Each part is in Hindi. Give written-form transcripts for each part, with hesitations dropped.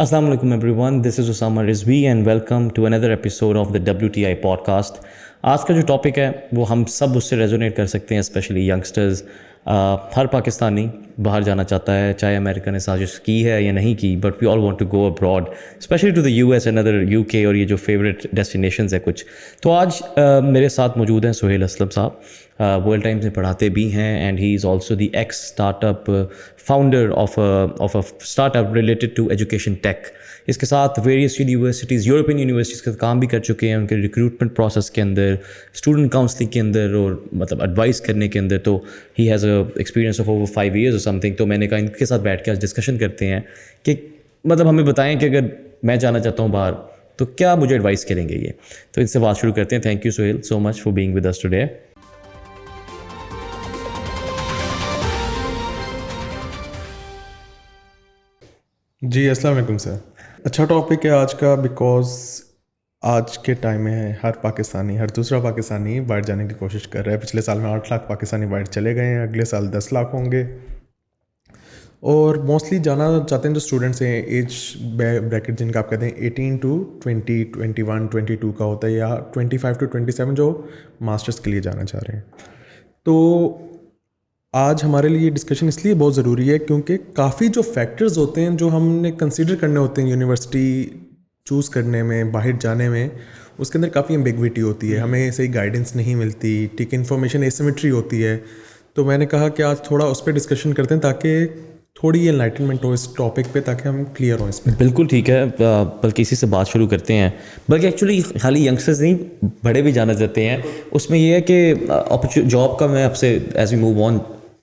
Assalamu alaikum everyone, this is Osama Rizvi and welcome to another episode of the WTI podcast. आज का जो टॉपिक है वो हम सब उससे रेजोनेट कर सकते हैं, स्पेशली यंगस्टर्स। हर पाकिस्तानी बाहर जाना चाहता है, चाहे अमेरिका ने साजिश की है या नहीं की, but we all want to go abroad, specially to the US and other UK, और ये जो फेवरेट डेस्टिनेशंस है कुछ। तो आज मेरे साथ मौजूद हैं सुहेल असलम साहब। वर्ल्ड टाइम्स में पढ़ाते भी हैं and he is also the ex startup founder of a startup related to education tech. इसके साथ वेरियस यूनिवर्सिटीज़, यूरोपियन यूनिवर्सिटीज़ का काम भी कर चुके हैं, उनके रिक्रूटमेंट प्रोसेस के अंदर, स्टूडेंट काउंसलिंग के अंदर और मतलब एडवाइस करने के अंदर। तो he has a experience of over 5 years और समथिंग। तो मैंने कहा इनके साथ बैठ के आज डिस्कशन करते हैं कि मतलब हमें बताएं कि अगर मैं जाना चाहता हूँ बाहर तो क्या मुझे एडवाइस करेंगे ये। तो इनसे बात शुरू करते हैं। Thank you Sohail so much for being with us today. जी अस्सलाम वालेकुम सर। अच्छा टॉपिक है आज का, बिकॉज आज के टाइम में हर पाकिस्तानी, हर दूसरा पाकिस्तानी बाहर जाने की कोशिश कर रहा है। पिछले साल में 8 लाख पाकिस्तानी बाहर चले गए हैं, अगले साल 10 लाख होंगे। और मोस्टली जाना चाहते हैं जो स्टूडेंट्स हैं, एज ब्रैकेट जिनका आप कहते हैं 18 to 20, 21, 22 का होता है, या 25 to 27 जो मास्टर्स के लिए जाना चाह रहे हैं। तो आज हमारे लिए डिस्कशन इसलिए बहुत ज़रूरी है क्योंकि काफ़ी जो फैक्टर्स होते हैं जो हमने कंसीडर करने होते हैं यूनिवर्सिटी चूज़ करने में, बाहर जाने में, उसके अंदर काफ़ी एम्बिग्विटी होती है, हमें सही गाइडेंस नहीं मिलती, ठीक इन्फॉर्मेशन एसिमेट्री होती है। तो मैंने कहा कि आज थोड़ा उस पर डिस्कशन करते हैं ताकि थोड़ी एनलाइटनमेंट हो इस टॉपिक पे, ताकि हम क्लियर हों इस पर। बिल्कुल ठीक है, बल्कि इसी से बात शुरू करते हैं। बल्कि एक्चुअली खाली यंगस्टर्स नहीं, बड़े भी जाना चाहते हैं। उसमें यह है कि जॉब का मैं आपसे एज वी मूव ऑन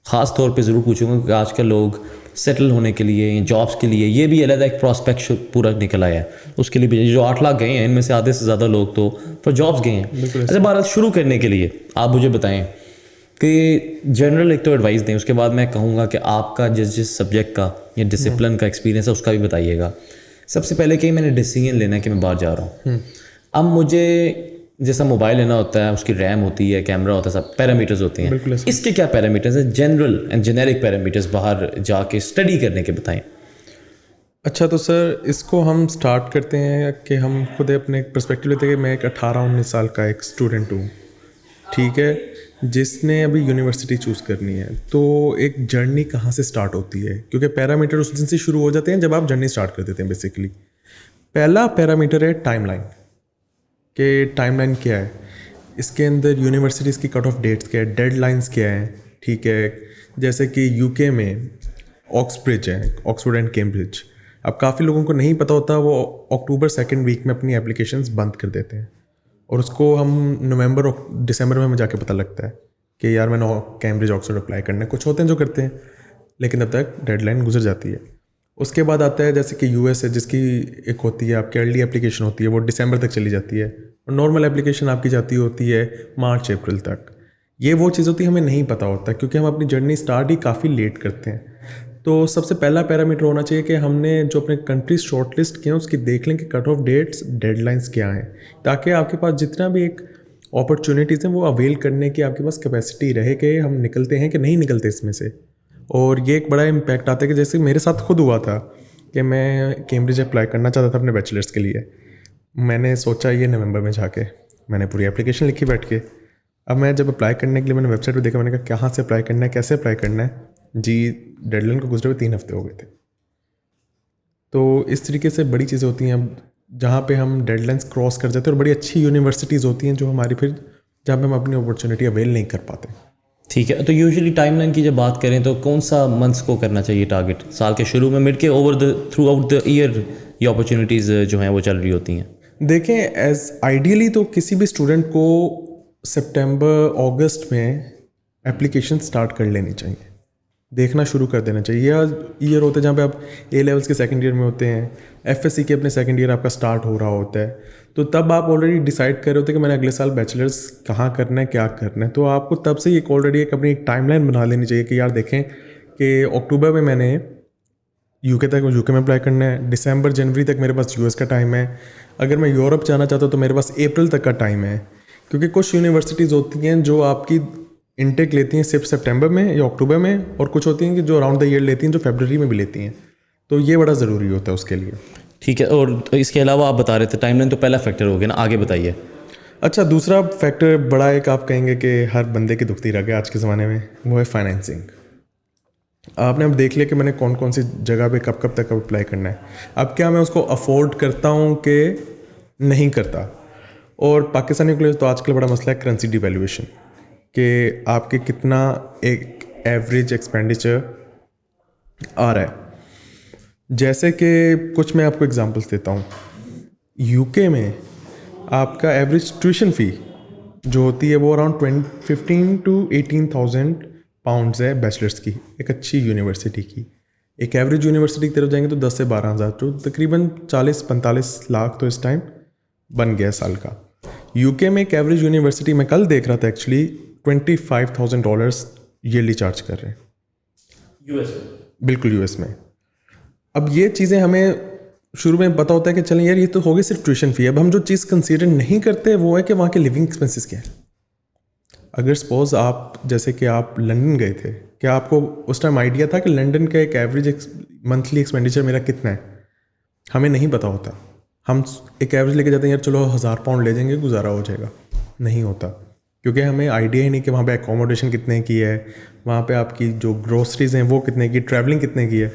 ख़ास तौर पे ज़रूर पूछूंगा कि आजकल लोग सेटल होने के लिए, जॉब्स के लिए, ये भी अलग एक प्रॉस्पेक्ट पूरा निकल आया है। उसके लिए भी जो 8 लाख गए हैं, इनमें से आधे से ज़्यादा लोग तो फॉर जॉब्स गए हैं। अच्छा, बात शुरू करने के लिए आप मुझे बताएं कि जनरल एक तो एडवाइस दें, उसके बाद मैं कहूँगा कि आपका जिस सब्जेक्ट का या डिसिप्लिन का एक्सपीरियंस है उसका भी बताइएगा। सबसे पहले कि मैंने डिसीजन लेना है कि मैं बाहर जा रहा हूँ। अब मुझे जैसा मोबाइल लेना होता है, उसकी रैम होती है, कैमरा होता है, सब पैरामीटर्स होते हैं। इसके क्या पैरामीटर्स हैं, जनरल एंड जेनेरिक पैरामीटर्स बाहर जाके स्टडी करने के बताएं। अच्छा, तो सर इसको हम स्टार्ट करते हैं कि हम खुद अपने पर्सपेक्टिव लेते हैं कि मैं एक 18-19 साल का एक स्टूडेंट हूँ, ठीक है, जिसने अभी यूनिवर्सिटी चूज़ करनी है। तो एक जर्नी कहाँ से स्टार्ट होती है, क्योंकि पैरामीटर उस दिन से शुरू हो जाते हैं जब आप जर्नी स्टार्ट कर देते हैं। बेसिकली पहला पैरामीटर है टाइमलाइन, कि टाइमलाइन क्या है, इसके अंदर यूनिवर्सिटीज़ की कट ऑफ डेट्स क्या है, डेडलाइंस क्या है, ठीक है। जैसे कि यूके में ऑक्सब्रिज है, ऑक्सफोर्ड एंड कैम्ब्रिज। अब काफ़ी लोगों को नहीं पता होता, वो अक्टूबर 2nd वीक में अपनी एप्लीकेशंस बंद कर देते हैं, और उसको हम नवंबर और दिसंबर में हमें जाके पता लगता है कि यार मैंने कैम्ब्रिज ऑक्सफोर्ड अप्लाई करना है। कुछ होते हैं जो करते हैं, लेकिन तब तक डेडलाइन गुजर जाती है। उसके बाद आता है जैसे कि यूएस है, जिसकी एक होती है आपकी अर्ली एप्लीकेशन होती है, वो दिसंबर तक चली जाती है, और नॉर्मल एप्लीकेशन आपकी जाती होती है मार्च अप्रैल तक। ये वो चीज़ होती है हमें नहीं पता होता, क्योंकि हम अपनी जर्नी स्टार्ट ही काफ़ी लेट करते हैं। तो सबसे पहला पैरामीटर होना चाहिए कि हमने जो अपने कंट्रीज शॉर्टलिस्ट किए हैं उसकी देख लें कि कट ऑफ डेट्स, डेडलाइंस क्या हैं, ताकि आपके पास जितना भी एक अपॉर्चुनिटीज़ हैं वो अवेल करने की आपके पास कैपेसिटी रहे कि हम निकलते हैं कि नहीं निकलते इसमें से। और ये एक बड़ा इम्पैक्ट आता है कि जैसे मेरे साथ खुद हुआ था कि मैं कैम्ब्रिज अप्लाई करना चाहता था अपने बैचलर्स के लिए। मैंने सोचा ये नवंबर में जाके मैंने पूरी एप्लीकेशन लिखी बैठ के। अब मैं जब अप्लाई करने के लिए मैंने वेबसाइट पे देखा, मैंने कहा कहाँ से अप्लाई करना है, कैसे अप्लाई करना है, जी डेडलाइन को गुजरे हुए 3 हफ्ते हो गए थे। तो इस तरीके से बड़ी चीज़ें होती हैं अब जहाँ पे हम डेडलाइंस क्रॉस कर जाते हैं, और बड़ी अच्छी यूनिवर्सिटीज़ होती हैं जो हमारी फिर जहाँ पे हम अपनी अपॉर्चुनिटी अवेल नहीं कर पाते। ठीक है, तो यूजुअली टाइमलाइन की जब बात करें तो कौन सा मंथ्स को करना चाहिए टारगेट? साल के शुरू में, मिड के, over the through out the year ये अपॉर्चुनिटीज़ जो हैं वो चल रही होती हैं? देखें, एज आइडियली तो किसी भी स्टूडेंट को सितंबर अगस्त में एप्लीकेशन स्टार्ट कर लेनी चाहिए, देखना शुरू कर देना चाहिए। या ईयर होता है जहाँ पे आप ए लेवल्स के सेकंड ईयर में होते हैं, एफएससी के अपने सेकंड ईयर आपका स्टार्ट हो रहा होता है, तो तब आप ऑलरेडी डिसाइड कर रहे होते हैं कि मैंने अगले साल बैचलर्स कहाँ करना है, क्या करना है। तो आपको तब से एक ऑलरेडी एक अपनी टाइमलाइन बना लेनी चाहिए कि यार देखें कि अक्टूबर में मैंने यूके में अप्लाई करना है, दिसंबर जनवरी तक मेरे पास यूएस का टाइम है, अगर मैं यूरोप जाना चाहता हूँ तो मेरे पास अप्रैल तक का टाइम है। क्योंकि कुछ यूनिवर्सिटीज़ होती हैं जो आपकी इनटेक लेती हैं सिर्फ सितंबर में या अक्टूबर में, और कुछ होती हैं कि जो अराउंड द ईयर लेती हैं, जो फरवरी में भी लेती हैं। तो ये बड़ा ज़रूरी होता है उसके लिए। ठीक है, और इसके अलावा आप बता रहे थे टाइमलाइन तो पहला फैक्टर हो गया ना, आगे बताइए। अच्छा, दूसरा फैक्टर बड़ा एक आप कहेंगे कि हर बंदे की दुखती रह गया आज के ज़माने में, वो है फाइनेंसिंग। आपने अब देख लिया कि मैंने कौन कौन सी जगह पे कब कब तक अप्लाई करना है। अब क्या मैं उसको अफोर्ड करता हूँ कि नहीं करता। और पाकिस्तानियों के लिए तो आजकल बड़ा मसला है करेंसी डिवैल्यूएशन, कि आपके कितना एक एवरेज एक्सपेंडिचर आ रहा है। जैसे कि कुछ मैं आपको एग्जांपल्स देता हूँ। यूके में आपका एवरेज ट्यूशन फ़ी जो होती है वो अराउंड 15 टू 18,000 पाउंड्स है बैचलर्स की, एक अच्छी यूनिवर्सिटी की। एक एवरेज यूनिवर्सिटी की तरफ जाएंगे तो 10 से 12,000, तो तकरीबन 40-45 लाख तो इस टाइम बन गया साल का। यूके में एक एवरेज यूनिवर्सिटी मैं कल देख रहा था एक्चुअली $25,000 ईयरली चार्ज कर रहे हैं। यूएस बिल्कुल यूएस में। अब ये चीज़ें हमें शुरू में पता होता है कि चलें यार ये तो हो गई सिर्फ ट्यूशन फ़ी। अब हम जो चीज़ कंसीडर नहीं करते वो है कि वहाँ के लिविंग एक्सपेंसेस क्या है। अगर सपोज आप जैसे कि आप लंदन गए थे, क्या आपको उस टाइम आइडिया था कि लंदन का एक एवरेज मंथली एक्सपेंडिचर मेरा कितना है? हमें नहीं पता होता। हम एक एवरेज लेके जाते हैं यार चलो 1,000 पाउंड ले जाएंगे गुजारा हो जाएगा, नहीं होता। क्योंकि हमें आइडिया ही नहीं कि वहाँ पे एकोमोडेशन कितने की है, वहाँ पे आपकी जो ग्रोसरीज हैं वो कितने की, ट्रैवलिंग कितने की है।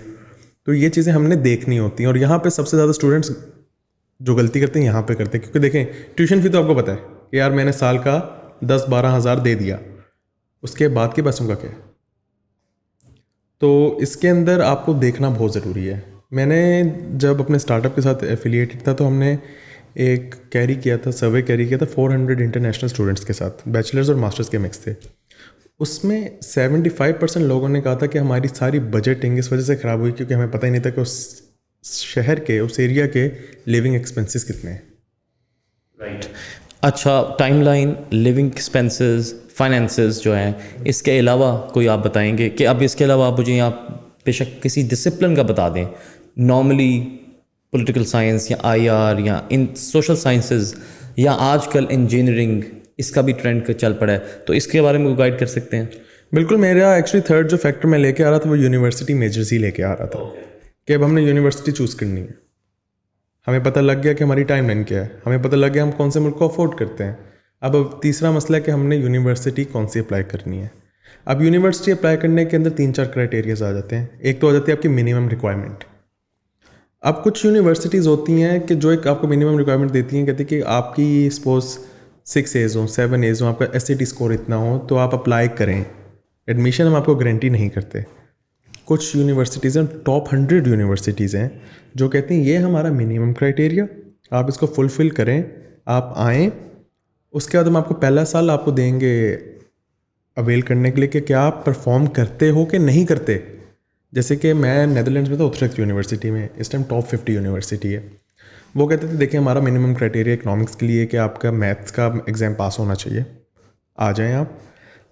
तो ये चीज़ें हमने देखनी होती हैं। और यहाँ पे सबसे ज़्यादा स्टूडेंट्स जो गलती करते हैं यहाँ पे करते हैं, क्योंकि देखें ट्यूशन फी तो आपको पता है कि यार मैंने साल का 10-12 हज़ार दे दिया, उसके बाद के पैसों का क्या है। तो इसके अंदर आपको देखना बहुत ज़रूरी है। मैंने जब अपने स्टार्टअप के साथ एफिलिएटेड था तो हमने एक कैरी किया था, सर्वे कैरी किया था 400 इंटरनेशनल स्टूडेंट्स के साथ, बैचलर्स और मास्टर्स के मिक्स थे। उसमें 75% लोगों ने कहा था कि हमारी सारी बजटिंग इस वजह से ख़राब हुई क्योंकि हमें पता ही नहीं था कि उस शहर के, उस एरिया के लिविंग एक्सपेंसेस कितने हैं। राइट। अच्छा, टाइमलाइन, लिविंग एक्सपेंसेस, फाइनेंसेस जो हैं, इसके अलावा कोई आप बताएंगे कि अब इसके अलावा आप मुझे यहाँ बेशक किसी डिसिप्लिन का बता दें, नॉर्मली पॉलिटिकल साइंस या आईआर या इन सोशल साइंसेस या आजकल इंजीनियरिंग, इसका भी ट्रेंड चल पड़ा है, तो इसके बारे में गाइड कर सकते हैं? बिल्कुल। मेरा एक्चुअली थर्ड जो फैक्टर मैं लेके आ रहा था वो यूनिवर्सिटी मेजर्स ही लेके आ रहा था कि अब हमने यूनिवर्सिटी चूज़ करनी है। हमें पता लग गया कि हमारी टाइमलाइन क्या है, हमें पता लग गया हम कौन से मुल्क को अफोर्ड करते हैं। अब तीसरा मसला है कि हमने यूनिवर्सिटी कौन सी अप्लाई करनी है। अब यूनिवर्सिटी अप्लाई करने के अंदर 3-4 क्राइटेरियाज आ जाते हैं। एक तो आ जाती है आपकी मिनिमम रिक्वायरमेंट। अब कुछ यूनिवर्सिटीज़ होती हैं कि जो एक आपको मिनिमम रिक्वायरमेंट देती हैं, कहती है कि आपकी सपोज 6 एज हो, 7 एज हो, आपका SAT स्कोर इतना हो तो आप अप्लाई करें। एडमिशन हम आपको गारंटी नहीं करते। कुछ यूनिवर्सिटीज़ हैं, टॉप 100 यूनिवर्सिटीज़ हैं जो कहती हैं ये हमारा मिनिमम क्राइटेरिया, आप इसको फुलफ़िल करें, आप आएँ। उसके बाद हम आपको पहला साल आपको देंगे अवेल करने के लिए कि क्या आप परफॉर्म करते हो कि नहीं करते। जैसे कि मैं नीदरलैंड्स में था, उत्तरेक्ट यूनिवर्सिटी में, इस टाइम टॉप 50 यूनिवर्सिटी है। वो कहते थे देखिए हमारा मिनिमम क्राइटेरिया इकोनॉमिक्स के लिए कि आपका मैथ्स का एग्ज़ाम पास होना चाहिए, आ जाएं आप।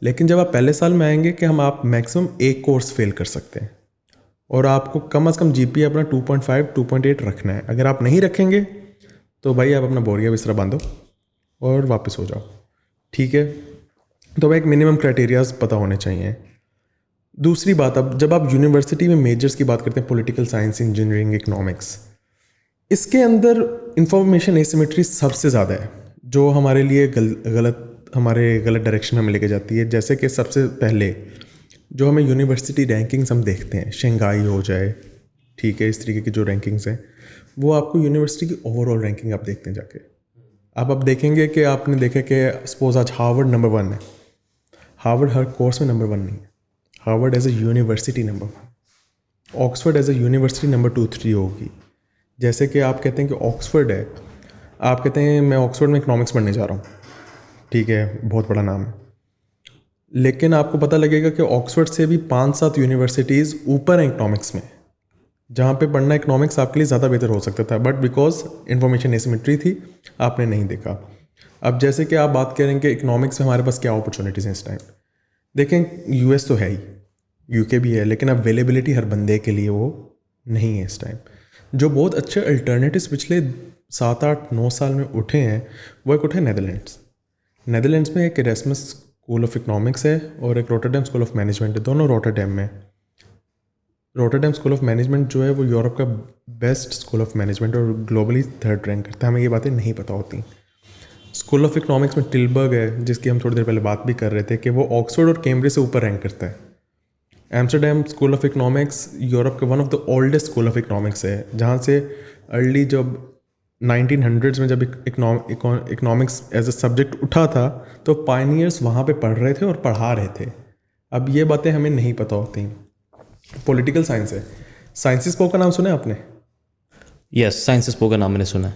लेकिन जब आप पहले साल में आएंगे कि हम आप मैक्सिमम एक कोर्स फेल कर सकते हैं और आपको कम से कम GPA अपना 2.5 2.8 रखना है। अगर आप नहीं रखेंगे तो भाई आप अपना बोरिया बिस्तरा बांधो और वापस हो जाओ, ठीक है। तो एक मिनिमम क्राइटेरियाज पता होने चाहिए। दूसरी बात, अब जब आप यूनिवर्सिटी में मेजर्स की बात करते हैं, पॉलिटिकल साइंस, इंजीनियरिंग, इकोनॉमिक्स, इसके अंदर इंफॉर्मेशन एसिमेट्री सबसे ज़्यादा है जो हमारे लिए गलत डायरेक्शन में हमें लेके जाती है। जैसे कि सबसे पहले जो हमें यूनिवर्सिटी रैंकिंग्स हम देखते हैं, शंघाई हो जाए, ठीक है, इस तरीके की जो रैंकिंग्स हैं, वो आपको यूनिवर्सिटी की ओवरऑल रैंकिंग आप देखते हैं जाके। अब देखेंगे कि आपने देखा कि सपोज आज हार्वर्ड नंबर 1 है। हार्वर्ड हर कोर्स में नंबर 1 नहीं है। Harvard as a university number 1, Oxford as a university number 2-3 होगी। जैसे कि आप कहते हैं कि ऑक्सफोर्ड है, आप कहते हैं मैं ऑक्सफोर्ड में इकोनॉमिक्स पढ़ने जा रहा हूँ, ठीक है, बहुत बड़ा नाम है। लेकिन आपको पता लगेगा कि ऑक्सफोर्ड से भी 5-7 यूनिवर्सिटीज़ ऊपर हैं इकोनॉमिक्स में, जहाँ पे पढ़ना इकोनॉमिक्स आपके लिए ज़्यादा बेहतर हो सकता था, बट बिकॉज इन्फॉर्मेशन एसिमेट्री थी आपने नहीं देखा। अब जैसे कि आप बात करें कि इकोनॉमिक्स में हमारे पास क्या अपॉर्चुनिटीज़ हैं इस टाइम, देखें US तो है ही, UK भी है, लेकिन अवेलेबिलिटी हर बंदे के लिए वो नहीं है इस टाइम। जो बहुत अच्छे अल्टरनेटिव्स पिछले 7-8-9 साल में उठे हैं वो एक उठे नीदरलैंड्स। नीदरलैंड्स में एक इरेस्मस स्कूल ऑफ इकोनॉमिक्स है और एक रॉटरडैम स्कूल ऑफ मैनेजमेंट है, दोनों रॉटरडैम में। रोटरडैम स्कूल ऑफ मैनेजमेंट जो है वो यूरोप का बेस्ट स्कूल ऑफ मैनेजमेंट और ग्लोबली थर्ड रैंक करता है, हमें ये बातें नहीं पता होती। स्कूल ऑफ इकोनॉमिक्स में टिलबर्ग है, जिसकी हम थोड़ी देर पहले बात भी कर रहे थे, कि वो ऑक्सफोर्ड और कैम्ब्रिज से ऊपर रैंक करता है। Amsterdam school of economics Europe का one of the oldest school of economics है, जहाँ से अर्ली जब 1900s में जब इकोनॉमिक्स एज अ सब्जेक्ट उठा था तो पायनियर्स वहाँ पे पढ़ रहे थे और पढ़ा रहे थे। अब ये बातें हमें नहीं पता होती। पॉलिटिकल साइंस है, साइंसिस पो का नाम सुना है आपने? यस, साइंसेस पो का नाम मैंने सुना है।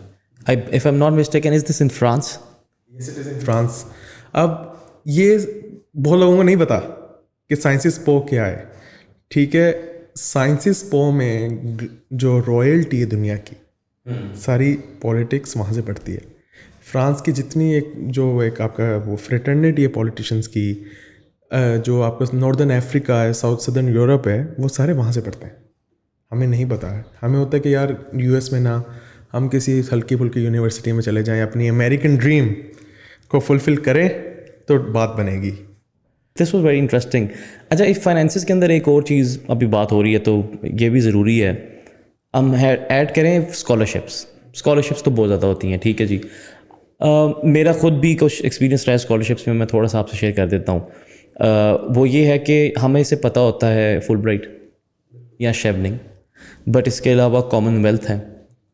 If I am not mistaken, is this in France? Yes, it is in France. अब ये बहुत लोगों को नहीं पता कि साइंसिस पो क्या है। ठीक है, साइंसिस पो में जो रॉयल्टी है दुनिया की, सारी पॉलिटिक्स वहाँ से पड़ती है। फ्रांस की जितनी एक आपका वो फ्रेटर्निटी है पॉलिटिशियंस की, जो आपका नॉर्दर्न अफ्रीका है, साउथ सदर्न यूरोप है, वो सारे वहाँ से पढ़ते हैं। हमें नहीं पता है। हमें होता है कि यार यूएस में ना हम किसी हल्की फुल्की यूनिवर्सिटी में चले जाएं, अपनी अमेरिकन ड्रीम को फुलफ़िल करें तो बात बनेगी। This was very interesting. अच्छा, इस फाइनेंसिस के अंदर एक और चीज़ अभी बात हो रही है तो ये भी ज़रूरी है हम ऐड करें, स्कॉलरशिप्स तो बहुत ज़्यादा होती हैं, ठीक है जी। मेरा खुद भी कुछ एक्सपीरियंस रहा है स्कॉलरशिप्स में, मैं थोड़ा सा आपसे शेयर कर देता हूँ। वो ये है कि हमें इसे पता होता है फुलब्राइट या शेवनिंग, बट इसके अलावा कॉमनवेल्थ है।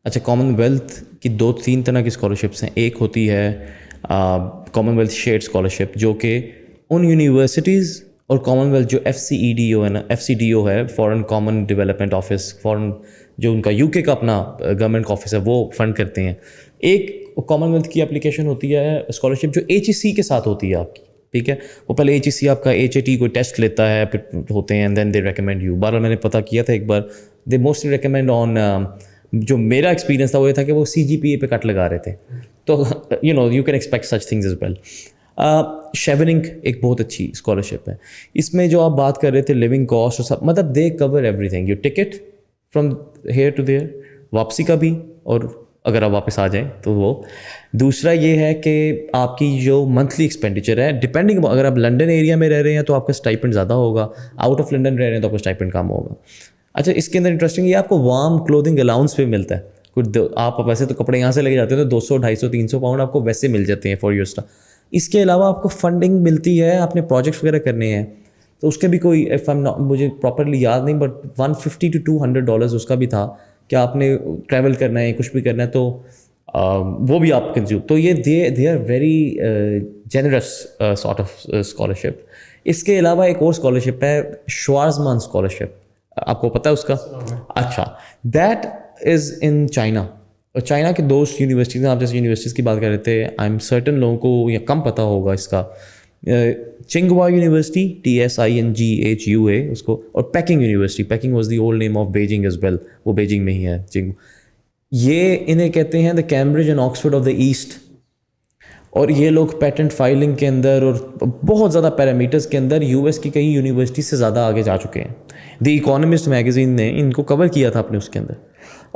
अच्छा, कॉमनवेल्थ की 2-3 तरह की स्कॉलरशिप्स हैं। एक होती है कॉमनवेल्थ शेयर्ड स्कॉलरशिप, जो कि उन यूनिवर्सिटीज़ और कॉमनवेल्थ जो FCEDO है ना, FCDO है, foreign common development office, foreign जो उनका यूके का अपना गवर्नमेंट ऑफिस है, वो फंड करते हैं। एक कॉमनवेल्थ की एप्लीकेशन होती है स्कॉलरशिप जो HEC के साथ होती है आपकी, ठीक है। वो पहले HEC आपका HAT कोई टेस्ट लेता है, फिर होते हैं, and then they recommend you. बार मैंने पता किया था एक बार, दे मोस्टली रिकमेंड ऑन, जो मेरा एक्सपीरियंस था वो ये था कि वो CGPA पे कट लगा रहे थे। तो you can expect such things as well. Chevening एक बहुत अच्छी स्कॉलरशिप है। इसमें जो आप बात कर रहे थे लिविंग कॉस्ट और सब, मतलब they cover everything, your ticket from here to there, वापसी का भी, और अगर आप वापस आ जाएं तो वो। दूसरा ये है कि आपकी जो मंथली एक्सपेंडिचर है, डिपेंडिंग, अगर आप लंदन एरिया में रह रहे हैं तो आपका स्टाइपेंड ज़्यादा होगा, आउट ऑफ लंदन रह रहे हैं तो आपका स्टाइपेंड कम होगा। अच्छा, इसके अंदर इंटरेस्टिंग ये आपको वार्म क्लोथिंग अलाउंस भी मिलता है। कुछ आप वैसे तो कपड़े यहाँ से लेके जाते हो तो 200, 250, 300 पाउंड आपको वैसे मिल जाते हैं फॉर योर स्टाफ। इसके अलावा आपको फंडिंग मिलती है, आपने प्रोजेक्ट्स वगैरह करने हैं तो उसके भी कोई, इफ आई एम नॉट, मुझे प्रॉपरली याद नहीं, बट $150 to $200 उसका भी था कि आपने ट्रैवल करना है, कुछ भी करना है तो वो भी आप कंज्यूम। तो ये they are very generous sort of scholarship. इसके अलावा एक और स्कॉलरशिप है, श्वार्ज़मान स्कॉलरशिप, आपको पता है उसका? अच्छा, दैट इज़ इन चाइना। और चाइना के 2 यूनिवर्सिटीज़, आप जैसे यूनिवर्सिटीज़ की बात कर रहे थे, आई एम सर्टन लोगों को या कम पता होगा इसका, चिंगवा यूनिवर्सिटी, TSINGHUA उसको, और Peking university, Peking was the old name of Beijing as well, वो बेजिंग में ही है चिंग। ये इन्हें कहते हैं the Cambridge and Oxford of the east. और ये लोग पेटेंट फाइलिंग के अंदर और बहुत ज़्यादा पैरामीटर्स के अंदर US की कई यूनिवर्सिटी से ज़्यादा आगे जा चुके हैं। द इकोनॉमिस्ट मैगज़ीन ने इनको कवर किया था अपने उसके अंदर।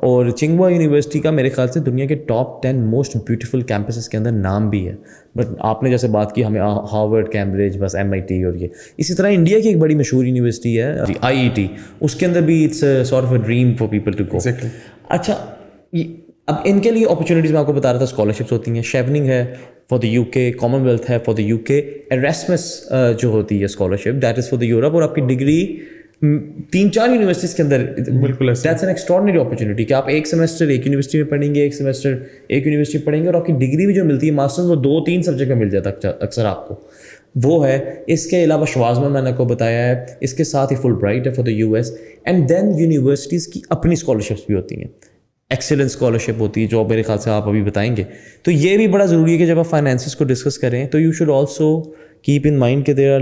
और चिंगवा यूनिवर्सिटी का मेरे ख्याल से दुनिया के टॉप 10 मोस्ट ब्यूटीफुल कैंपसेस के अंदर नाम भी है। बट आपने जैसे बात की हमें हार्वर्ड, कैम्ब्रिज, बस MIT और ये, इसी तरह इंडिया की एक बड़ी मशहूर यूनिवर्सिटी है IET, उसके अंदर भी it's sort of a dream for people to go. अच्छा, अब इनके लिए अपॉर्चुनिटीज़ मैं आपको बता रहा था, स्कॉलरशिप्स होती हैं, शेवनिंग है फॉर द UK, कॉमनवेल्थ है फॉर द UK, एरेस्मस जो होती है scholarship, that is for the Europe. और आपकी डिग्री 3-4 यूनिवर्सिटीज़ के अंदर, बिल्कुल, दैट्स एन एक्स्ट्रॉर्डिनरी अपॉर्चुनिटी कि आप एक सेमेस्टर एक यूनिवर्सिटी में पढ़ेंगे, एक सेमेस्टर एक यूनिवर्सिटी पढ़ेंगे, और आपकी डिग्री भी जो मिलती है मास्टर्स, वो 2-3 सब्जेक्ट में मिल जाता है अक्सर आपको, वो है। इसके अलावा श्वार्ज़मान मैंने आपको बताया है, इसके साथ ही फुलब्राइट है for the US, and then universities की अपनी स्कॉलरशिप्स भी होती हैं, एक्सीलेंस स्कॉलरशिप होती है, जो मेरे ख्याल से आप अभी बताएंगे। तो ये भी बड़ा ज़रूरी है कि जब आप फाइनेंसिस को डिस्कस करें तो you should also keep in mind कि there are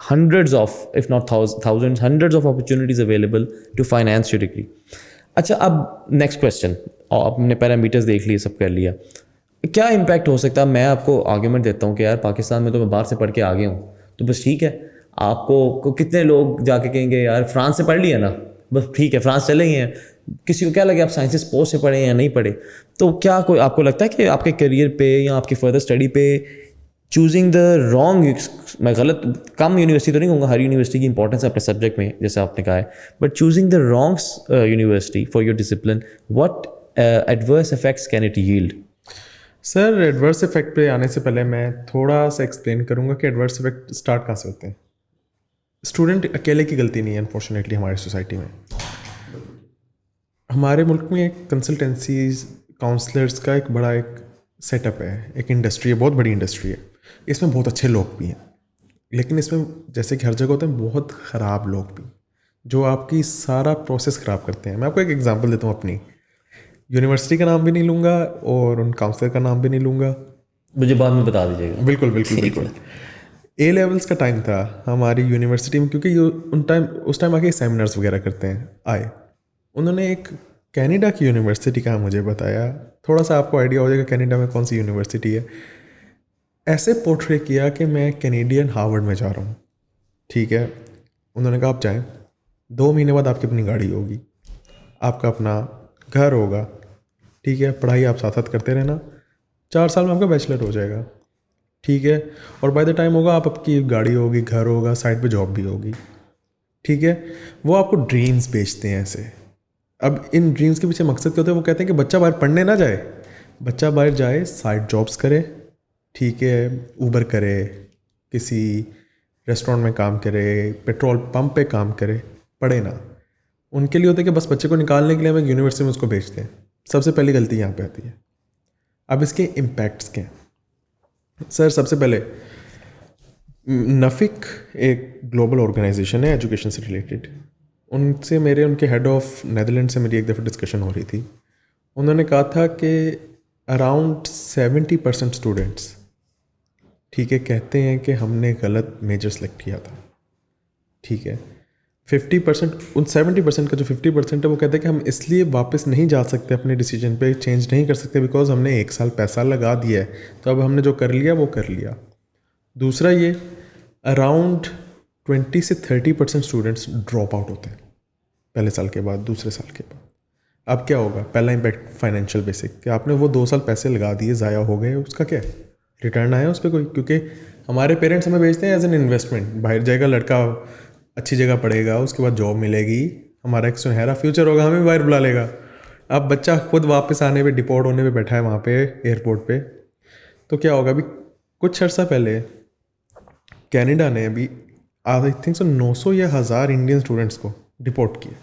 hundreds of, if not thousands, hundreds of opportunities available to finance your degree. अच्छा, अब नेक्स्ट क्वेश्चन, आपने पैरामीटर्स देख लिए, सब कर लिया, क्या इम्पैक्ट हो सकता है? मैं आपको आर्ग्यूमेंट देता हूँ कि यार पाकिस्तान में तो मैं बाहर से पढ़ के आ गया हूँ, तो बस ठीक है। आपको कितने लोग जाके कहेंगे यार फ्रांस से पढ़ लिया ना, बस ठीक है फ्रांस चले गए हैं। किसी को क्या लगे आप साइंसेस पोस्ट से पढ़े या नहीं पढ़े, तो क्या कोई आपको लगता है कि आपके करियर पे या आपकी फर्दर स्टडी पे चूजिंग द रॉन्ग, मैं गलत कम यूनिवर्सिटी तो नहीं कहूँगा, हर यूनिवर्सिटी की इंपॉर्टेंस है अपने सब्जेक्ट में जैसे आपने कहा है, but choosing the wrong university for your discipline, what adverse effects can it yield? Sir adverse effect पे आने से पहले मैं थोड़ा सा एक्सप्लेन करूँगा कि एडवर्स इफेक्ट स्टार्ट कहाँ से होते हैं। स्टूडेंट अकेले की गलती नहीं है अनफॉर्चुनेटली हमारी सोसाइटी में। हमारे मुल्क में एक कंसल्टेंसीज काउंसलर्स का एक बड़ा एक सेटअप है, एक इंडस्ट्री है, बहुत बड़ी इंडस्ट्री है। इसमें बहुत अच्छे लोग भी हैं, लेकिन इसमें जैसे कि हर जगह होते हैं बहुत ख़राब लोग भी, जो आपकी सारा प्रोसेस ख़राब करते हैं। मैं आपको एक एग्जांपल देता हूँ अपनी। यूनिवर्सिटी का नाम भी नहीं लूँगा और उन काउंसलर का नाम भी नहीं लूँगा। मुझे बाद में बता दीजिएगा। बिल्कुल बिल्कुल बिल्कुल। ए लेवल्स का टाइम था हमारी यूनिवर्सिटी में, क्योंकि उस टाइम आके सेमिनार्स वगैरह करते हैं आए। उन्होंने एक कनाडा की यूनिवर्सिटी का मुझे बताया, थोड़ा सा आपको आइडिया हो जाएगा कनाडा में कौन सी यूनिवर्सिटी है। ऐसे पोर्ट्रे किया कि मैं कैनेडियन हार्वर्ड में जा रहा हूँ, ठीक है। उन्होंने कहा आप जाएँ, 2 महीने बाद आपकी अपनी गाड़ी होगी, आपका अपना घर होगा, ठीक है, पढ़ाई आप साथ साथ करते रहना, 4 साल में आपका बैचलर हो जाएगा, ठीक है। और बाय द टाइम होगा आप आपकी गाड़ी होगी, घर होगा, साइड पे जॉब भी होगी, ठीक है। वो आपको ड्रीम्स बेचते हैं ऐसे। अब इन ड्रीम्स के पीछे मकसद क्या होता है? वो कहते हैं कि बच्चा बाहर पढ़ने ना जाए, बच्चा बाहर जाए, साइड जॉब्स करे, ठीक है, ऊबर करे, किसी रेस्टोरेंट में काम करे, पेट्रोल पंप पे काम करे, पढ़े ना। उनके लिए होता है कि बस बच्चे को निकालने के लिए हम एक यूनिवर्सिटी में उसको भेजते हैं। सबसे पहली गलती यहाँ पे आती है। अब इसके इम्पैक्ट्स क्या हैं? सर सबसे पहले नफिक एक ग्लोबल ऑर्गेनाइजेशन है एजुकेशन से रिलेटेड। उनके हेड ऑफ नेदरलैंड से मेरी एक दफ़ा डिस्कशन हो रही थी। उन्होंने कहा था कि अराउंड 70% स्टूडेंट्स, ठीक है, कहते हैं कि हमने गलत मेजर सेलेक्ट किया था, ठीक है। 50%, उन 70% का जो 50% है वो कहते हैं कि हम इसलिए वापस नहीं जा सकते, अपने डिसीजन पे चेंज नहीं कर सकते, बिकॉज हमने 1 साल पैसा लगा दिया है, तो अब हमने जो कर लिया वो कर लिया। दूसरा ये अराउंड 20 से 30% स्टूडेंट्स ड्रॉप आउट होते हैं पहले साल के बाद, दूसरे साल के बाद। अब क्या होगा? पहला इम्पैक्ट फाइनेंशियल बेसिक, कि आपने वो 2 साल पैसे लगा दिए, ज़ाया हो गए, उसका क्या है? रिटर्न आया उस पर कोई? क्योंकि हमारे पेरेंट्स हमें भेजते हैं एज एन इन्वेस्टमेंट। बाहर जाएगा लड़का, अच्छी जगह पढ़ेगा, उसके बाद जॉब मिलेगी, हमारा एक सुनहरा फ्यूचर होगा, हमें बाहर बुला लेगा। अब बच्चा खुद वापस आने पे, डिपोर्ट होने पे बैठा है वहाँ पे एयरपोर्ट पे, तो क्या होगा? अभी कुछ अर्सा पहले कनाडा ने अभी आई थिंक सो 900 या 1000 इंडियन स्टूडेंट्स को डिपोर्ट किया,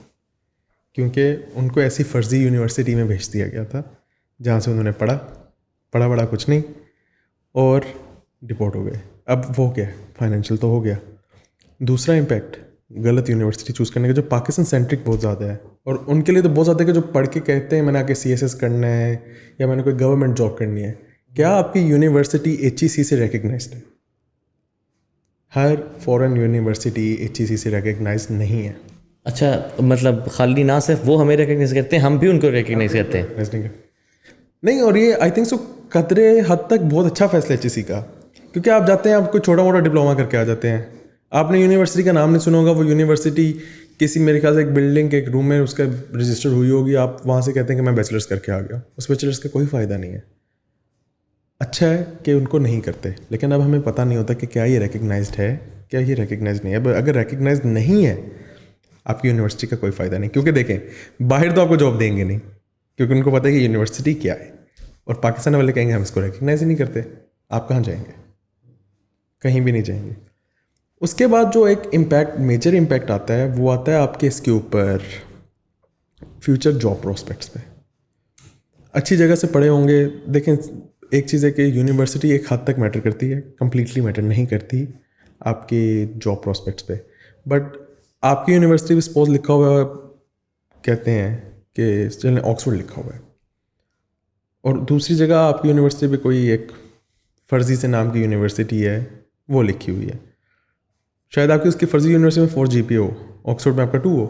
क्योंकि उनको ऐसी फर्जी यूनिवर्सिटी में भेज दिया गया था जहाँ से उन्होंने पढ़ा कुछ नहीं और डिपोर्ट हो गए। अब वो क्या है? फाइनेंशियल तो हो गया। दूसरा इम्पैक्ट गलत यूनिवर्सिटी चूज़ करने का, जो पाकिस्तान सेंट्रिक बहुत ज़्यादा है, और उनके लिए तो बहुत ज़्यादा है कि जो पढ़ के कहते हैं मैंने आके CSS करना है या मैंने कोई गवर्नमेंट जॉब करनी है। क्या आपकी यूनिवर्सिटी HEC से रिकग्नाइज्ड है? हर फॉरेन यूनिवर्सिटी HEC से रिकग्नाइज नहीं है। अच्छा, मतलब खाली ना सिर्फ वो हमें रिकग्नाइज करते हैं, हम भी उनको रिकग्नाइज करते हैं। नहीं, और ये आई थिंक सो कतरे हद तक बहुत अच्छा फैसला HEC का, क्योंकि आप जाते हैं, आप कोई छोटा मोटा डिप्लोमा करके आ जाते हैं, आपने यूनिवर्सिटी का नाम नहीं सुना होगा, वो यूनिवर्सिटी किसी मेरे ख्याल से एक बिल्डिंग के एक रूम में उसका रजिस्टर हुई होगी, आप वहाँ से कहते हैं कि मैं बैचलर्स करके आ गया। उस बैचलर्स का कोई फ़ायदा नहीं है। अच्छा है कि उनको नहीं करते, लेकिन अब हमें पता नहीं होता कि क्या ये रिकग्नाइज्ड है, क्या ये रिकग्नाइज नहीं है। अब अगर रिकग्नाइज नहीं है, आपकी यूनिवर्सिटी का कोई फ़ायदा नहीं, क्योंकि देखें बाहर तो आपको जॉब देंगे नहीं, क्योंकि उनको पता है कि यूनिवर्सिटी क्या है, और पाकिस्तान वाले कहेंगे हम इसको रिकग्नाइज ही नहीं करते। आप कहाँ जाएंगे? कहीं भी नहीं जाएंगे। उसके बाद जो एक इम्पैक्ट, मेजर इम्पैक्ट आता है, वो आता है आपके इसके ऊपर फ्यूचर जॉब प्रोस्पेक्ट्स पे। अच्छी जगह से पढ़े होंगे। देखें, एक चीज़ है कि यूनिवर्सिटी एक हद तक मैटर करती है, कम्प्लीटली मैटर नहीं करती आपके जॉब प्रोस्पेक्ट्स पे। बट आपकी यूनिवर्सिटी भी सपोज लिखा हुआ है, कहते हैं कि चलें ऑक्सफोर्ड लिखा हुआ है, और दूसरी जगह आपकी यूनिवर्सिटी पे कोई एक फ़र्ज़ी से नाम की यूनिवर्सिटी है, वो लिखी हुई है। शायद आपकी उसकी फ़र्ज़ी यूनिवर्सिटी में 4 GPA हो, ऑक्सफोर्ड में आपका 2 हो,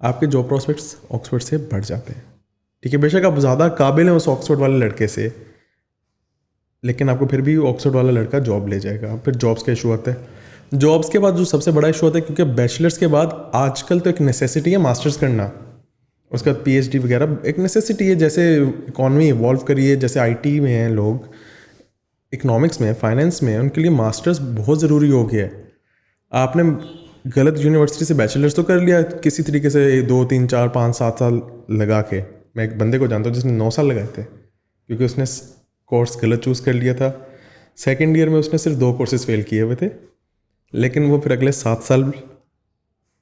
आपके जॉब प्रोस्पेक्ट्स ऑक्सफोर्ड से बढ़ जाते हैं। ठीक है, बेशक आप ज़्यादा काबिल हैं उस ऑक्सफोर्ड वाले लड़के से, लेकिन आपको फिर भी ऑक्सफोर्ड वाला लड़का जॉब ले जाएगा। फिर जॉब्स का इशू आता है। जॉब्स के बाद जो सबसे बड़ा इशू आता है, क्योंकि बैचलर्स के बाद आजकल तो एक नेसेसिटी है मास्टर्स करना, उसका PhD वगैरह एक नेसेसिटी है। जैसे इकॉनमी इवॉल्व करी है, जैसे IT में हैं लोग, इकोनॉमिक्स में, फाइनेंस में, उनके लिए मास्टर्स बहुत ज़रूरी हो गया है। आपने गलत यूनिवर्सिटी से बैचलर्स तो कर लिया किसी तरीके से 2 3 4 5 7 साल लगा के। मैं एक बंदे को जानता हूँ जिसने 9 साल लगाए थे, क्योंकि उसने कोर्स गलत चूज़ कर लिया था। सेकेंड ईयर में उसने सिर्फ 2 कोर्सेज फेल किए हुए थे, लेकिन वो फिर अगले 7 साल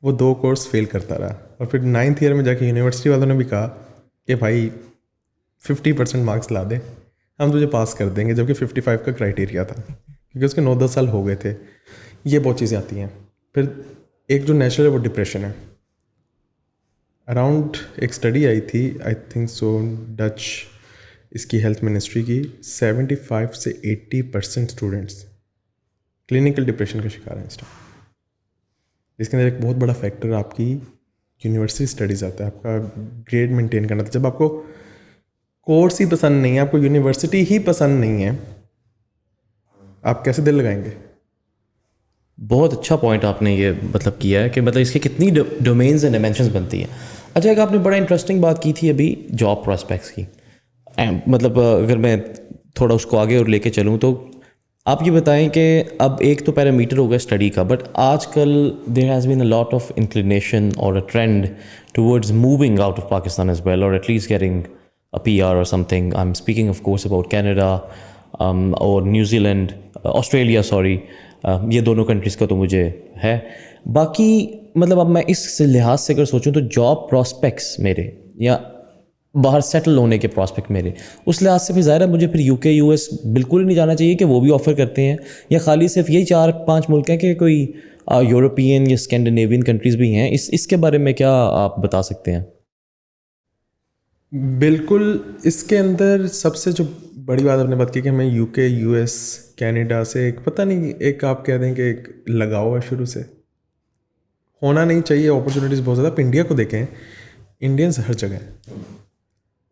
वो 2 कोर्स फेल करता रहा। और फिर 9th ईयर में जाके यूनिवर्सिटी वालों ने भी कहा कि भाई 50% मार्क्स ला दे, हम तुझे पास कर देंगे, जबकि 55 का क्राइटेरिया था, क्योंकि उसके 9-10 साल हो गए थे। ये बहुत चीज़ें आती हैं। फिर एक जो नेचुरल है वो डिप्रेशन है। अराउंड एक स्टडी आई थी, आई थिंक सो डच, इसकी हेल्थ मिनिस्ट्री की, 75 से 80% स्टूडेंट्स क्लिनिकल डिप्रेशन का शिकार हैं इस टाइम। इसके अंदर एक बहुत बड़ा फैक्टर आपकी यूनिवर्सिटी स्टडीज़ आता है, आपका ग्रेड मेंटेन करना था। जब आपको कोर्स ही पसंद नहीं है, आपको यूनिवर्सिटी ही पसंद नहीं है, आप कैसे दिल लगाएंगे? बहुत अच्छा पॉइंट आपने ये मतलब किया है कि मतलब इसके कितनी डोमेन्स एंड डायमेंशंस बनती हैं। अच्छा, एक आपने बड़ा इंटरेस्टिंग बात की थी अभी जॉब प्रॉस्पेक्ट्स की। मतलब अगर मैं थोड़ा उसको आगे और लेके चलूँ तो आप ये बताएं कि अब एक तो पैरामीटर होगा स्टडी का, बट आजकल there has been a lot of inclination और a trend towards moving out of Pakistan as well, और at least getting a PR or something. I'm speaking, of course, about Canada और न्यूजीलैंड, ऑस्ट्रेलिया, सॉरी। ये दोनों कंट्रीज़ का तो मुझे है। बाकी मतलब अब मैं इस लिहाज से अगर सोचूं तो जॉब प्रॉस्पेक्ट्स मेरे या बाहर सेटल होने के प्रॉस्पेक्ट मेरे, उस लिहाज से फिर ज़ाहिर है मुझे फिर UK US बिल्कुल ही नहीं जाना चाहिए कि वो भी ऑफ़र करते हैं, या खाली सिर्फ यही 4-5 मुल्क हैं कि कोई यूरोपियन या स्कैंडिनेवियन कंट्रीज़ भी हैं। इसके बारे में क्या आप बता सकते हैं? बिल्कुल, इसके अंदर सबसे जो बड़ी बात आपने बात की कि हमें UK US कनाडा से एक पता नहीं, एक आप कह दें कि एक लगाव है शुरू से, होना नहीं चाहिए। अपॉर्चुनिटीज़ बहुत ज़्यादा। आप इंडिया को देखें, इंडियंस हर जगह हैं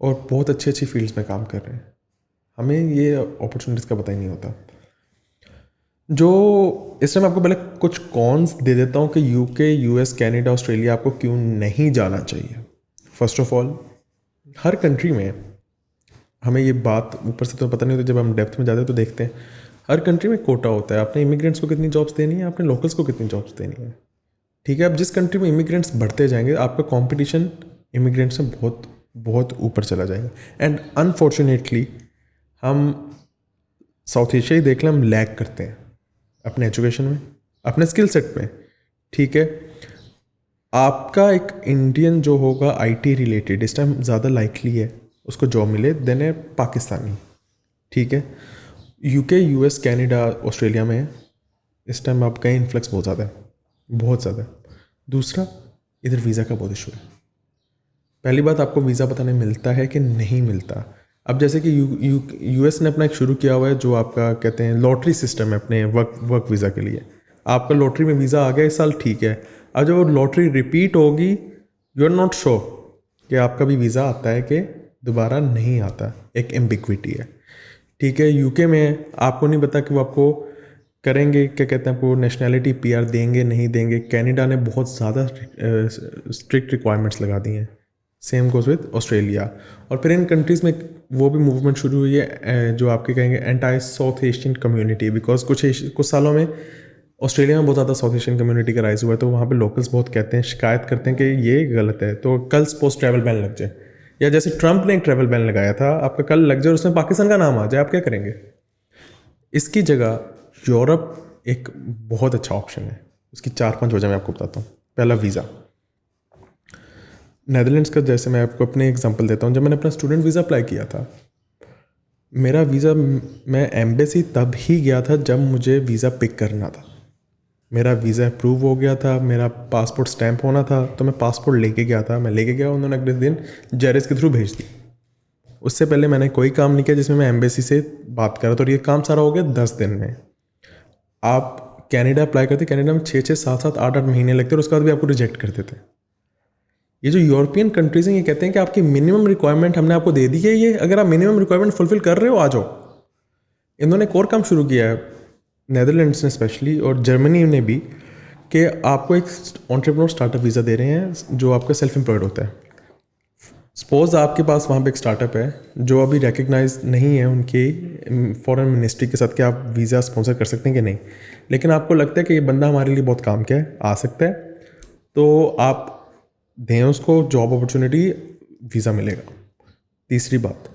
और बहुत अच्छी अच्छी फील्ड्स में काम कर रहे हैं। हमें ये अपॉर्चुनिटीज़ का पता ही नहीं होता। जो इस टाइम आपको पहले कुछ कॉन्स दे देता हूँ कि UK US कनाडा ऑस्ट्रेलिया आपको क्यों नहीं जाना चाहिए। First of all, her country में हमें ये बात ऊपर से तो पता नहीं होती, जब हम डेप्थ में जाते हैं तो देखते हैं हर कंट्री में कोटा होता है। आपने इमिग्रेंट्स को कितनी जॉब्स देनी है, आपने लोकल्स को कितनी जॉब्स देनी है। ठीक है, अब जिस कंट्री में इमिग्रेंट्स बढ़ते जाएंगे, आपका कंपटीशन इमिग्रेंट्स में बहुत बहुत ऊपर चला जाएगा। एंड अनफॉर्चुनेटली हम साउथ एशिया ही देख लें, हम लैग करते हैं अपने एजुकेशन में, अपने स्किल सेट में। ठीक है, आपका एक इंडियन जो होगा IT रिलेटेड इस टाइम ज़्यादा लाइकली है उसको जॉब मिले देन है पाकिस्तानी। ठीक है, UK US कनाडा ऑस्ट्रेलिया में इस टाइम आपका इन्फ्लक्स बहुत ज़्यादा है, बहुत ज़्यादा। दूसरा, इधर वीज़ा का बहुत इशू है। पहली बात, आपको वीज़ा पता नहीं मिलता है कि नहीं मिलता। अब जैसे कि US ने अपना एक शुरू किया हुआ है जो आपका कहते हैं लॉटरी सिस्टम है अपने वर्क वीज़ा के लिए। आपका लॉटरी में वीज़ा आ गया इस साल, ठीक है। अब जब वो लॉटरी रिपीट होगी, यू आर नॉट श्योर कि आपका भी वीज़ा आता है कि दोबारा नहीं आता, एक एम्बिग्विटी है। ठीक है, UK में आपको नहीं पता कि वो आपको करेंगे क्या कहते हैं, आपको नेशनैलिटी PR देंगे नहीं देंगे। कनाडा ने बहुत ज़्यादा स्ट्रिक्ट रिक्वायरमेंट्स लगा दी हैं। Same goes with Australia. और फिर इन कंट्रीज़ में वो भी मूवमेंट शुरू हुई है जो आपके कहेंगे anti south Asian community, because कुछ सालों में ऑस्ट्रेलिया में बहुत ज़्यादा साउथ एशियन कम्युनिटी का राइज हुआ है, तो वहाँ पे लोकल्स बहुत कहते हैं, शिकायत करते हैं कि ये गलत है। तो कल सपोज ट्रैवल बैन लग जाए, या जैसे ट्रंप ने एक ट्रैवल बैन लगाया था, आपका कल लग जाए, उसमें पाकिस्तान का नाम आ जाए, आप क्या करेंगे? इसकी जगह यूरोप एक बहुत अच्छा ऑप्शन है। उसकी 4-5 वजह मैं आपको बताता हूँ। पहला, वीज़ा। नेदरलैंड्स का जैसे मैं आपको अपने एग्जांपल देता हूँ, जब मैंने अपना स्टूडेंट वीज़ा अप्लाई किया था, मेरा वीज़ा, मैं एम्बेसी तब ही गया था जब मुझे वीज़ा पिक करना था। मेरा वीज़ा अप्रूव हो गया था, मेरा पासपोर्ट स्टैंप होना था, तो मैं पासपोर्ट लेके गया था। मैं लेके गया, उन्होंने अगले दिन जेरेस के थ्रू भेज दी। उससे पहले मैंने कोई काम नहीं किया जिसमें मैं एम्बेसी से बात कर रहा था, और ये काम सारा हो गया 10 दिन में। आप कनाडा अप्लाई करते, कनाडा में 6-6, 7-7, 8-8 महीने लगते, और उसके बाद भी आपको रिजेक्ट कर देते। ये जो यूरोपियन कंट्रीज़ हैं, ये कहते हैं कि आपकी मिनिमम रिक्वायरमेंट हमने आपको दे दी है, ये अगर आप मिनिमम रिक्वायरमेंट फुलफिल कर रहे हो आ जाओ। इन्होंने एक और काम शुरू किया है, नेदरलैंड्स ने स्पेशली, और जर्मनी ने भी, कि आपको एक एंटरप्रेन्योर स्टार्टअप वीज़ा दे रहे हैं जो आपका सेल्फ एम्प्लॉयड होता है। सपोज़ आपके पास वहाँ पे एक स्टार्टअप है जो अभी रिकग्नाइज नहीं है उनकी फॉरेन मिनिस्ट्री के साथ कि आप वीज़ा स्पॉन्सर कर सकते हैं कि नहीं, लेकिन आपको लगता है कि ये बंदा हमारे लिए बहुत काम का है, आ सकता है, तो आप दें उसको जॉब अपॉर्चुनिटी, वीज़ा मिलेगा। तीसरी बात,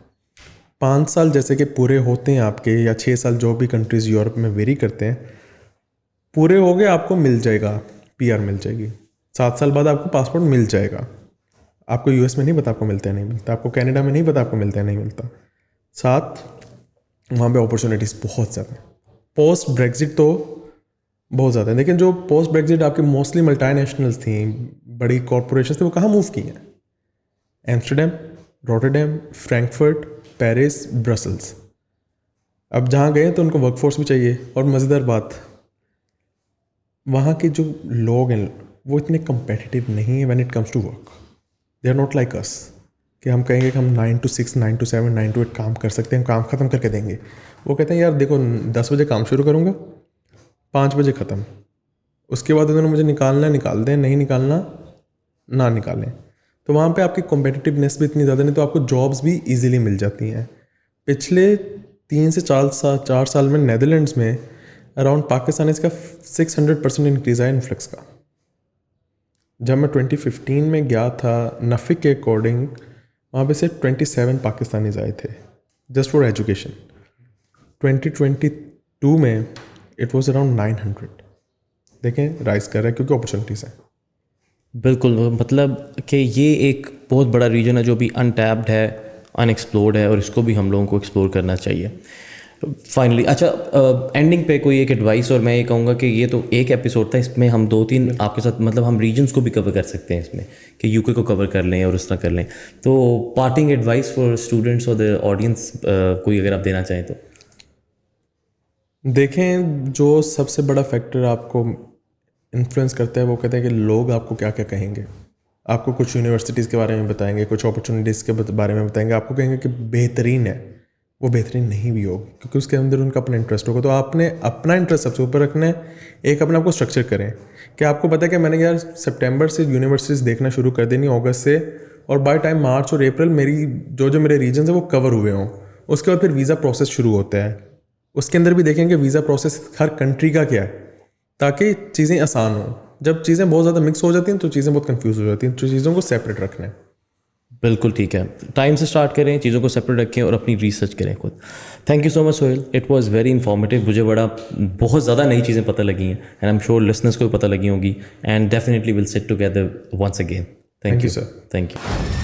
5 साल जैसे कि पूरे होते हैं आपके, या 6 साल जो भी कंट्रीज़ यूरोप में वेरी करते हैं, पूरे हो गए आपको मिल जाएगा, पीआर मिल जाएगी। 7 साल बाद आपको पासपोर्ट मिल जाएगा। आपको यूएस में नहीं पता आपको मिलता है नहीं मिलता, आपको कनाडा में नहीं पता आपको मिलता है नहीं मिलता। 7, वहाँ पे अपॉर्चुनिटीज़ बहुत ज़्यादा है। पोस्ट ब्रेग्जिट तो बहुत ज़्यादा है, लेकिन जो पोस्ट ब्रेग्जिट आपके मोस्टली मल्टीनेशनल्स थी, बड़ी कॉरपोरेशन थी, वो कहाँ मूव की हैं? Amsterdam, Rotterdam, Frankfurt, Paris, Brussels. अब जहाँ गए तो उनको वर्कफोर्स भी चाहिए, और मज़ेदार बात, वहाँ के जो लोग हैं वो इतने कम्पेटिटिव नहीं है when it comes to work. They are not like us कि हम कहेंगे कि हम 9 to 6, 9 to 7, 9 to 8 काम कर सकते हैं, काम ख़त्म करके देंगे। वो कहते हैं यार देखो 10 बजे काम शुरू करूँगा, 5 बजे ख़त्म, उसके बाद उन्होंने मुझे निकालना है निकाल दें, नहीं निकालना ना निकालें। तो वहाँ पे आपकी कॉम्पिटिटिवनेस भी इतनी ज़्यादा नहीं, तो आपको जॉब्स भी इजीली मिल जाती हैं। पिछले 3 से 4 साल में नेदरलैंड्स में अराउंड पाकिस्तान इसका 600% इंक्रीज़ आया इन्फ्लक्स का। जब मैं 2015 में गया था, नफिक के अकॉर्डिंग वहाँ पे से 27 पाकिस्तानीज आए थे जस्ट फॉर एजुकेशन। 2022 में इट वाज अराउंड 900। देखें राइज कर रहा है क्योंकि अपॉर्चुनिटीज़ हैं। बिल्कुल, मतलब कि ये एक बहुत बड़ा रीजन है जो भी अनटैप्ड है, अनएक्सप्लोर्ड है, और इसको भी हम लोगों को एक्सप्लोर करना चाहिए। फाइनली अच्छा, एंडिंग पे कोई एक एडवाइस, और मैं ये कहूँगा कि ये तो एक एपिसोड था, इसमें हम 2-3 आपके साथ मतलब हम रीजन्स को भी कवर कर सकते हैं इसमें, कि यूके को कवर कर लें और इस तरह कर लें। तो पार्टिंग एडवाइस फॉर स्टूडेंट्स और द ऑडियंस कोई अगर आप देना चाहें तो। देखें, जो सबसे बड़ा फैक्टर आपको इन्फ्लुएंस करता है वो कहते हैं कि लोग आपको क्या क्या कहेंगे। आपको कुछ यूनिवर्सिटीज़ के बारे में बताएंगे, कुछ अपॉर्चुनिटीज़ के बारे में बताएंगे, आपको कहेंगे कि बेहतरीन है, वो बेहतरीन नहीं भी होगी क्योंकि उसके अंदर उनका अपना इंटरेस्ट होगा। तो आपने अपना इंटरेस्ट सबसे ऊपर रखना है। एक अपने आप को स्ट्रक्चर करें कि आपको पता है कि मैंने यार सितंबर से यूनिवर्सिटीज़ देखना शुरू कर देनी, अगस्त से, और बाय टाइम मार्च और अप्रैल मेरी जो मेरे रीजन है वो कवर हुए हों। उसके बाद फिर वीज़ा प्रोसेस शुरू होता है। उसके अंदर भी देखेंगे वीज़ा प्रोसेस हर कंट्री का क्या है, ताकि चीज़ें आसान हों। जब चीज़ें बहुत ज़्यादा मिक्स हो जाती हैं तो चीज़ें बहुत कंफ्यूज हो जाती हैं, तो चीज़ों को सेपरेट रखना है। बिल्कुल ठीक है, टाइम से स्टार्ट करें, चीज़ों को सेपरेट रखें और अपनी रिसर्च करें खुद। Thank you so much Sohail, it was very informative. मुझे बहुत ज़्यादा नई चीज़ें पता लगी हैं, and I am sure listeners को भी पता लगी होंगी, and definitely will sit together once again. Thank you sir. Thank you.